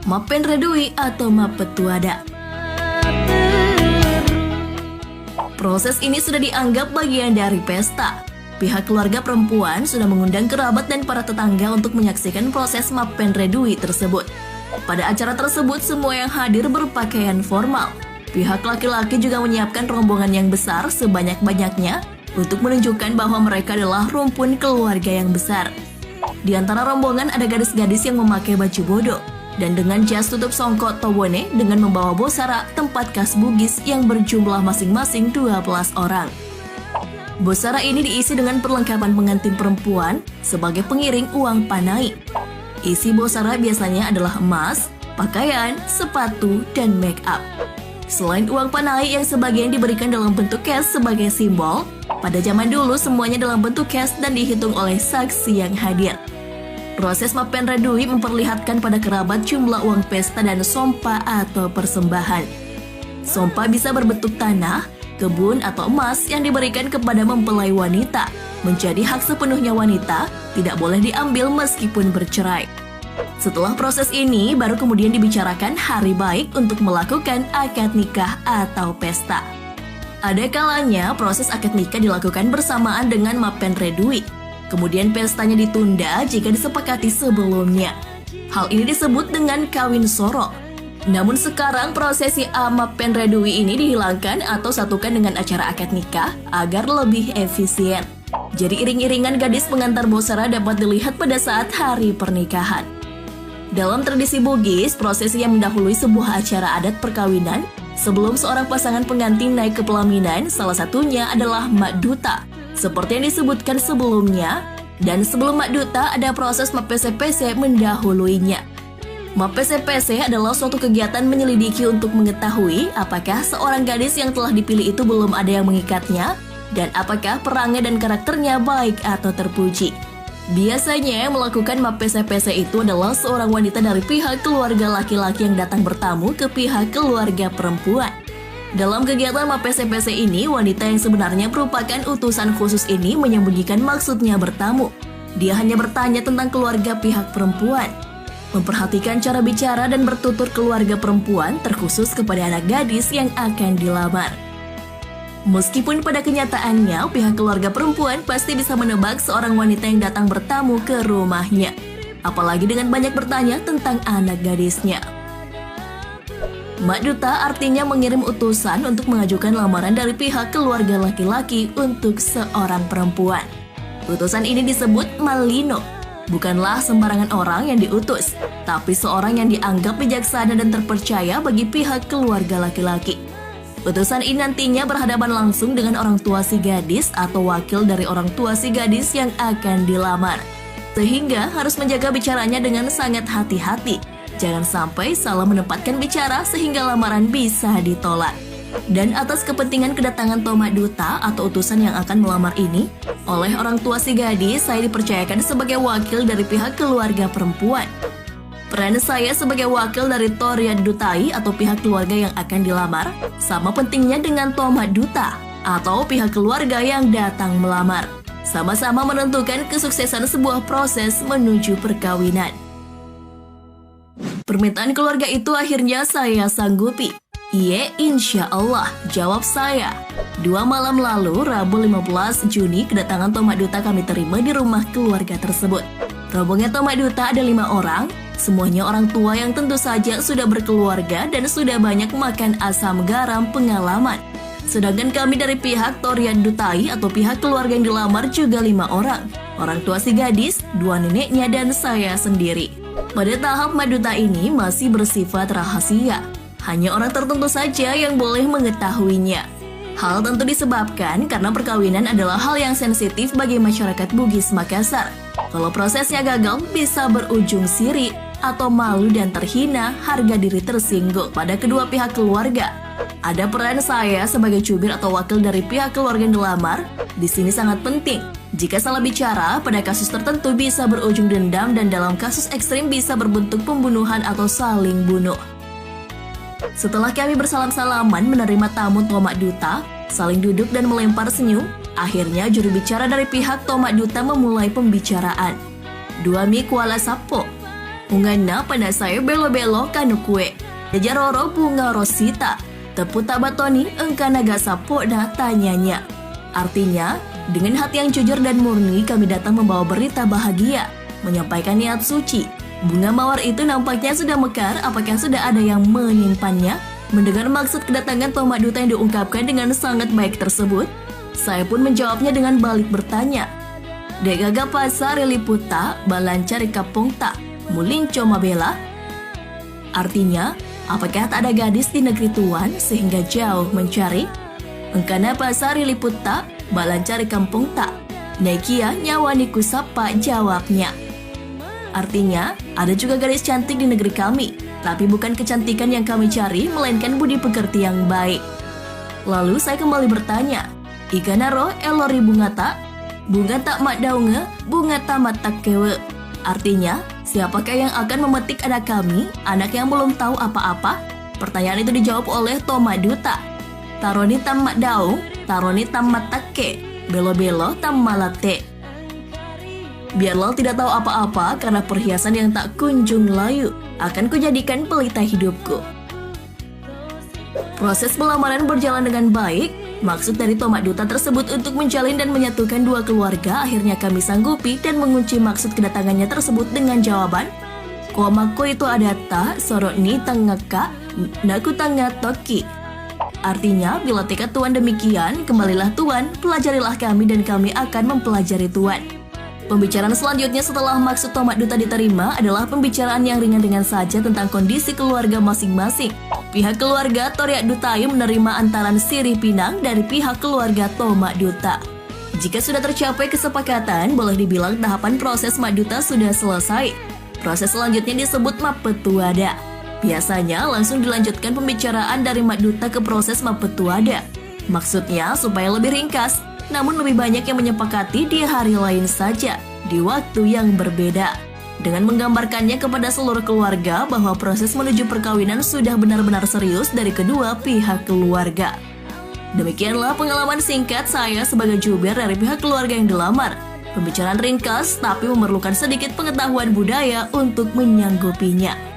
Mapen Redui atau Mapetuada. Proses ini sudah dianggap bagian dari pesta. Pihak keluarga perempuan sudah mengundang kerabat dan para tetangga untuk menyaksikan proses Mapen Redui tersebut. Pada acara tersebut, semua yang hadir berpakaian formal. Pihak laki-laki juga menyiapkan rombongan yang besar sebanyak-banyaknya untuk menunjukkan bahwa mereka adalah rumpun keluarga yang besar. Di antara rombongan ada gadis-gadis yang memakai baju bodo dan dengan jas tutup songkok tobone dengan membawa bosara tempat khas Bugis yang berjumlah masing-masing 12 orang. Bosara ini diisi dengan perlengkapan pengantin perempuan sebagai pengiring uang panai. Isi bosara biasanya adalah emas, pakaian, sepatu, dan make up. Selain uang panai yang sebagian diberikan dalam bentuk cash sebagai simbol, pada zaman dulu semuanya dalam bentuk cash dan dihitung oleh saksi yang hadir. Proses Mapen Redui memperlihatkan pada kerabat jumlah uang pesta dan sompa atau persembahan. Sompa bisa berbentuk tanah, kebun atau emas yang diberikan kepada mempelai wanita. Menjadi hak sepenuhnya wanita, tidak boleh diambil meskipun bercerai. Setelah proses ini, baru kemudian dibicarakan hari baik untuk melakukan akad nikah atau pesta. Ada kalanya proses akad nikah dilakukan bersamaan dengan Mapen Redui. Kemudian pestanya ditunda jika disepakati sebelumnya. Hal ini disebut dengan kawin soro. Namun sekarang prosesi Mapen Redui ini dihilangkan atau satukan dengan acara akad nikah agar lebih efisien. Jadi iring-iringan gadis pengantar bosara dapat dilihat pada saat hari pernikahan. Dalam tradisi Bugis, prosesi yang mendahului sebuah acara adat perkawinan sebelum seorang pasangan pengantin naik ke pelaminan, salah satunya adalah Mak Duta. Seperti yang disebutkan sebelumnya, dan sebelum Mak Duta ada proses Mapese-pese mendahuluinya. Mapese-pese adalah suatu kegiatan menyelidiki untuk mengetahui apakah seorang gadis yang telah dipilih itu belum ada yang mengikatnya, dan apakah perangai dan karakternya baik atau terpuji. Biasanya yang melakukan Mapese-pese itu adalah seorang wanita dari pihak keluarga laki-laki yang datang bertamu ke pihak keluarga perempuan. Dalam kegiatan Mapese-pese ini, wanita yang sebenarnya merupakan utusan khusus ini menyembunyikan maksudnya bertamu. Dia hanya bertanya tentang keluarga pihak perempuan, memperhatikan cara bicara dan bertutur keluarga perempuan terkhusus kepada anak gadis yang akan dilamar. Meskipun pada kenyataannya pihak keluarga perempuan pasti bisa menebak seorang wanita yang datang bertamu ke rumahnya, apalagi dengan banyak bertanya tentang anak gadisnya. Mak Duta artinya mengirim utusan untuk mengajukan lamaran dari pihak keluarga laki-laki untuk seorang perempuan. Utusan ini disebut Malino. Bukanlah sembarangan orang yang diutus, tapi seorang yang dianggap bijaksana dan terpercaya bagi pihak keluarga laki-laki. Utusan ini nantinya berhadapan langsung dengan orang tua si gadis atau wakil dari orang tua si gadis yang akan dilamar. Sehingga harus menjaga bicaranya dengan sangat hati-hati. Jangan sampai salah menempatkan bicara sehingga lamaran bisa ditolak. Dan atas kepentingan kedatangan Tomak Duta atau utusan yang akan melamar ini, oleh orang tua si gadis, saya dipercayakan sebagai wakil dari pihak keluarga perempuan. Peran saya sebagai wakil dari Toria Dutai atau pihak keluarga yang akan dilamar sama pentingnya dengan Tomak Duta atau pihak keluarga yang datang melamar. Sama-sama menentukan kesuksesan sebuah proses menuju perkawinan. Permintaan keluarga itu akhirnya saya sanggupi. Iya, insya Allah, jawab saya. 2 malam lalu, Rabu 15 Juni, kedatangan Tomak Duta kami terima di rumah keluarga tersebut. Rombongan Tomak Duta ada 5 orang, semuanya orang tua yang tentu saja sudah berkeluarga dan sudah banyak makan asam garam pengalaman. Sedangkan kami dari pihak Toria Dutai atau pihak keluarga yang dilamar juga 5 orang. Orang tua si gadis, 2 neneknya dan saya sendiri. Pada tahap Mak Duta ini masih bersifat rahasia. Hanya orang tertentu saja yang boleh mengetahuinya. Hal tentu disebabkan karena perkawinan adalah hal yang sensitif bagi masyarakat Bugis Makassar. Kalau prosesnya gagal bisa berujung siri atau malu dan terhina, harga diri tersinggung pada kedua pihak keluarga. Ada peran saya sebagai jubir atau wakil dari pihak keluarga yang dilamar di sini sangat penting. Jika salah bicara, pada kasus tertentu bisa berujung dendam dan dalam kasus ekstrim bisa berbentuk pembunuhan atau saling bunuh. Setelah kami bersalam-salaman menerima tamu Tomak Duta, saling duduk dan melempar senyum, akhirnya juru bicara dari pihak Tomak Duta memulai pembicaraan. 2 mi kuala sapo. Ungana pada saya belo-belo kanu kue. Jajaroro bunga rosita. Tepu tabatoni engkana gak sapok dah tanyanya. Artinya, dengan hati yang jujur dan murni kami datang membawa berita bahagia. Menyampaikan niat suci. Bunga mawar itu nampaknya sudah mekar, apakah sudah ada yang menyimpannya? Mendengar maksud kedatangan Tomak Duta yang diungkapkan dengan sangat baik tersebut, saya pun menjawabnya dengan balik bertanya. Degaga pasar liputa balancari kapong tak mulinco mabela? Artinya, apakah tak ada gadis di negeri tuan sehingga jauh mencari? Engkana pasar liputa balancari kampung tak? Nekia nyawani kusapa jawabnya. Artinya, ada juga gadis cantik di negeri kami, tapi bukan kecantikan yang kami cari, melainkan budi pekerti yang baik. Lalu saya kembali bertanya, Ikanaro elori bunga tak? Bunga tak mak daunge, bunga tamat tak kewe. Artinya, siapakah yang akan memetik anak kami, anak yang belum tahu apa-apa? Pertanyaan itu dijawab oleh Tomak Duta. Taroni tamat daung, taroni tamat takke, belo-belo tamalate. Biarlah tidak tahu apa-apa karena perhiasan yang tak kunjung layu akan kujadikan pelita hidupku. Proses pelamaran berjalan dengan baik. Maksud dari Tomak Duta tersebut untuk menjalin dan menyatukan dua keluarga akhirnya kami sanggupi dan mengunci maksud kedatangannya tersebut dengan jawaban, Komako itu ada ta, soroni tangaka, naku tanga toki. Artinya, bila tekad Tuan demikian, kembalilah Tuan, pelajarilah kami dan kami akan mempelajari Tuan. Pembicaraan selanjutnya setelah maksud Tomak Duta diterima adalah pembicaraan yang ringan-ringan saja tentang kondisi keluarga masing-masing. Pihak keluarga Toriak Dutayu menerima antaran sirih pinang dari pihak keluarga Tomak Duta. Jika sudah tercapai kesepakatan, boleh dibilang tahapan proses Mak Duta sudah selesai. Proses selanjutnya disebut Mapetuada. Biasanya langsung dilanjutkan pembicaraan dari Mak Duta ke proses Mapetuada. Maksudnya supaya lebih ringkas, namun lebih banyak yang menyepakati di hari lain saja, di waktu yang berbeda. Dengan menggambarkannya kepada seluruh keluarga bahwa proses menuju perkawinan sudah benar-benar serius dari kedua pihak keluarga. Demikianlah pengalaman singkat saya sebagai jubir dari pihak keluarga yang dilamar. Pembicaraan ringkas tapi memerlukan sedikit pengetahuan budaya untuk menyanggupinya.